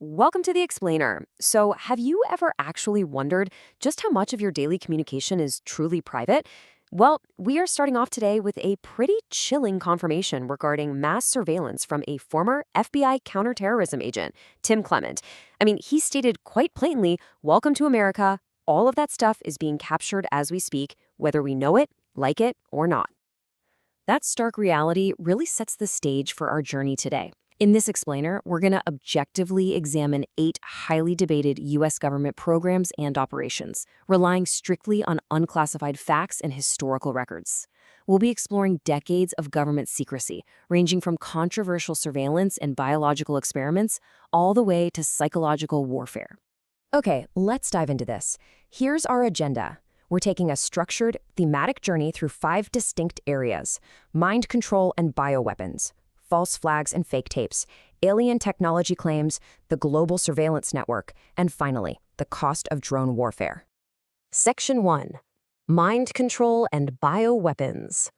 Welcome to the Explainer. So, have you ever actually wondered just how much of your daily communication is truly private? Well, we are starting off today with a pretty chilling confirmation regarding mass surveillance from a former FBI counterterrorism agent, Tim Clement. He stated quite plainly, "Welcome to America. All of that stuff is being captured as we speak, whether we know it, like it, or not." That stark reality really sets the stage for our journey today. In this explainer, we're going to objectively examine 8 highly debated U.S. government programs and operations, relying strictly on unclassified facts and historical records. We'll be exploring decades of government secrecy, ranging from controversial surveillance and biological experiments all the way to psychological warfare. Okay, let's dive into this. Here's our agenda. We're taking a structured, thematic journey through 5 distinct areas: mind control and bioweapons, false flags and fake tapes, alien technology claims, the global surveillance network, and finally, the cost of drone warfare. Section 1. Mind control and bioweapons.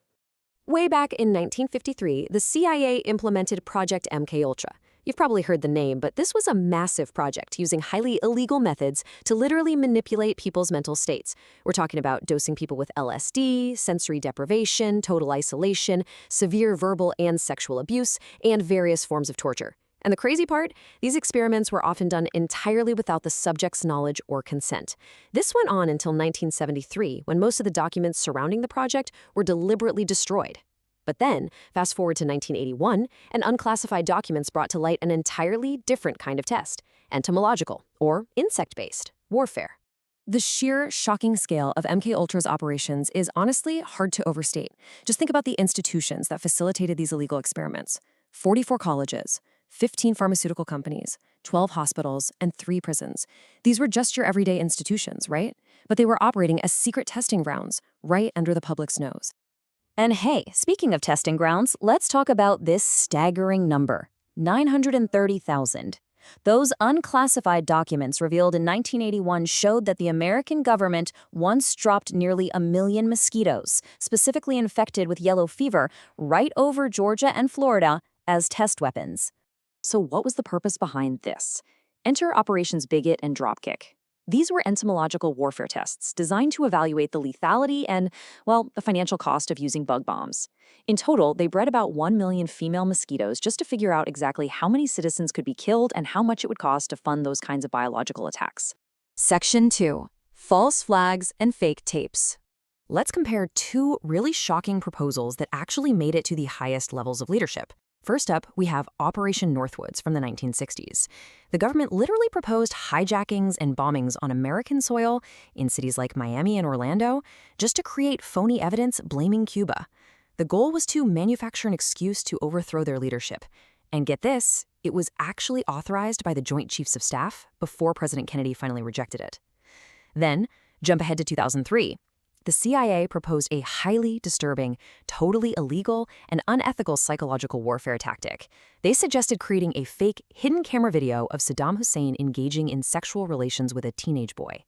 Way back in 1953, the CIA implemented Project MKUltra. You've probably heard the name, but this was a massive project using highly illegal methods to literally manipulate people's mental states. We're talking about dosing people with LSD, sensory deprivation, total isolation, severe verbal and sexual abuse, and various forms of torture. And the crazy part? These experiments were often done entirely without the subject's knowledge or consent. This went on until 1973, when most of the documents surrounding the project were deliberately destroyed. But then, fast forward to 1981, and unclassified documents brought to light an entirely different kind of test: entomological, or insect-based, warfare. The sheer, shocking scale of MKUltra's operations is honestly hard to overstate. Just think about the institutions that facilitated these illegal experiments: 44 colleges, 15 pharmaceutical companies, 12 hospitals, and 3 prisons. These were just your everyday institutions, right? But they were operating as secret testing grounds, right under the public's nose. And hey, speaking of testing grounds, let's talk about this staggering number: 930,000. Those unclassified documents revealed in 1981 showed that the American government once dropped nearly 1 million mosquitoes, specifically infected with yellow fever, right over Georgia and Florida as test weapons. So what was the purpose behind this? Enter Operations Bigot and Dropkick. These were entomological warfare tests designed to evaluate the lethality and, well, the financial cost of using bug bombs. In total, they bred about 1 million female mosquitoes just to figure out exactly how many citizens could be killed and how much it would cost to fund those kinds of biological attacks. Section 2. False flags and fake tapes. Let's compare 2 really shocking proposals that actually made it to the highest levels of leadership. First up, we have Operation Northwoods from the 1960s. The government literally proposed hijackings and bombings on American soil in cities like Miami and Orlando just to create phony evidence blaming Cuba. The goal was to manufacture an excuse to overthrow their leadership. And get this, it was actually authorized by the Joint Chiefs of Staff before President Kennedy finally rejected it. Then, jump ahead to 2003. The CIA proposed a highly disturbing, totally illegal, and unethical psychological warfare tactic. They suggested creating a fake, hidden camera video of Saddam Hussein engaging in sexual relations with a teenage boy.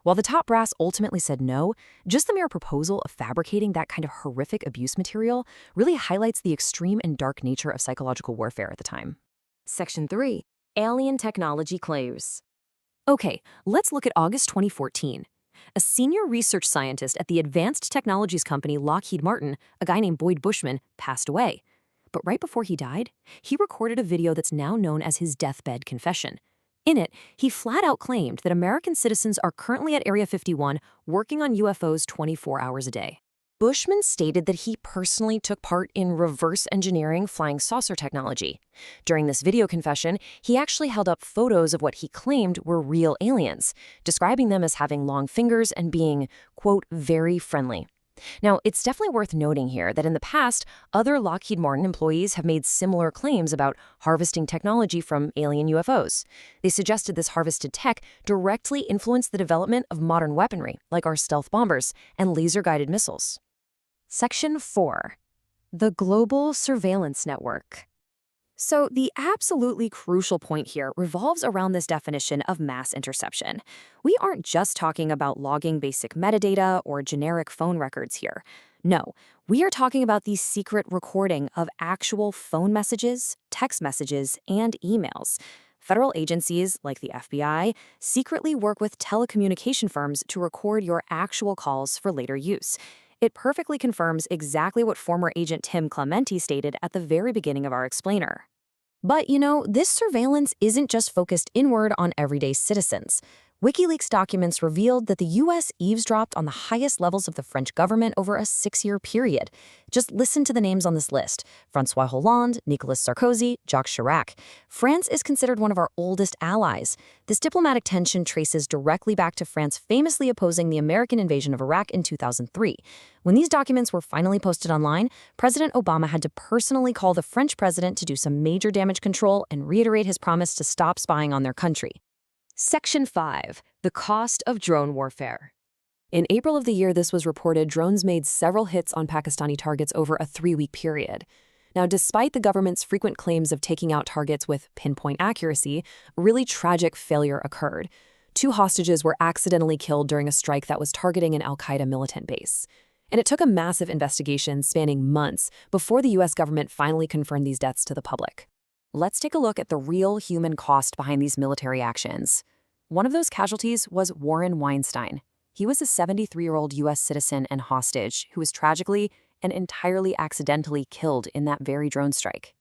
While the top brass ultimately said no, just the mere proposal of fabricating that kind of horrific abuse material really highlights the extreme and dark nature of psychological warfare at the time. Section 3. Alien technology claims. Okay, let's look at August 2014. A senior research scientist at the advanced technologies company Lockheed Martin, a guy named Boyd Bushman, passed away. But right before he died, he recorded a video that's now known as his deathbed confession. In it, he flat out claimed that American citizens are currently at Area 51 working on UFOs 24 hours a day. Bushman stated that he personally took part in reverse engineering flying saucer technology. During this video confession, he actually held up photos of what he claimed were real aliens, describing them as having long fingers and being, quote, very friendly. Now, it's definitely worth noting here that in the past, other Lockheed Martin employees have made similar claims about harvesting technology from alien UFOs. They suggested this harvested tech directly influenced the development of modern weaponry, like our stealth bombers and laser-guided missiles. Section 4. The Global Surveillance Network. So the absolutely crucial point here revolves around this definition of mass interception. We aren't just talking about logging basic metadata or generic phone records here. No, we are talking about the secret recording of actual phone messages, text messages, and emails. Federal agencies, like the FBI, secretly work with telecommunication firms to record your actual calls for later use. It perfectly confirms exactly what former agent Tim Clementi stated at the very beginning of our explainer. But, this surveillance isn't just focused inward on everyday citizens. WikiLeaks documents revealed that the U.S. eavesdropped on the highest levels of the French government over a 6-year period. Just listen to the names on this list: François Hollande, Nicolas Sarkozy, Jacques Chirac. France is considered one of our oldest allies. This diplomatic tension traces directly back to France famously opposing the American invasion of Iraq in 2003. When these documents were finally posted online, President Obama had to personally call the French president to do some major damage control and reiterate his promise to stop spying on their country. Section 5. The cost of drone warfare. In April of the year this was reported, drones made several hits on Pakistani targets over a 3-week period. Now, despite the government's frequent claims of taking out targets with pinpoint accuracy, a really tragic failure occurred. 2 hostages were accidentally killed during a strike that was targeting an al-Qaeda militant base. And it took a massive investigation spanning months before the U.S. government finally confirmed these deaths to the public. Let's take a look at the real human cost behind these military actions. One of those casualties was Warren Weinstein. He was a 73-year-old U.S. citizen and hostage who was tragically and entirely accidentally killed in that very drone strike.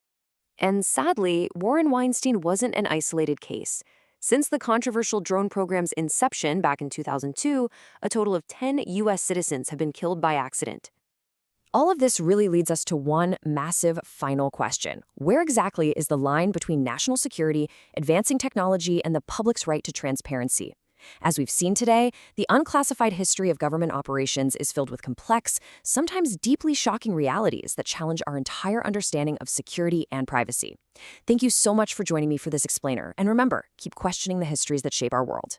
And sadly, Warren Weinstein wasn't an isolated case. Since the controversial drone program's inception back in 2002, a total of 10 U.S. citizens have been killed by accident. All of this really leads us to one massive final question. Where exactly is the line between national security, advancing technology, and the public's right to transparency? As we've seen today, the unclassified history of government operations is filled with complex, sometimes deeply shocking realities that challenge our entire understanding of security and privacy. Thank you so much for joining me for this explainer, and remember, keep questioning the histories that shape our world.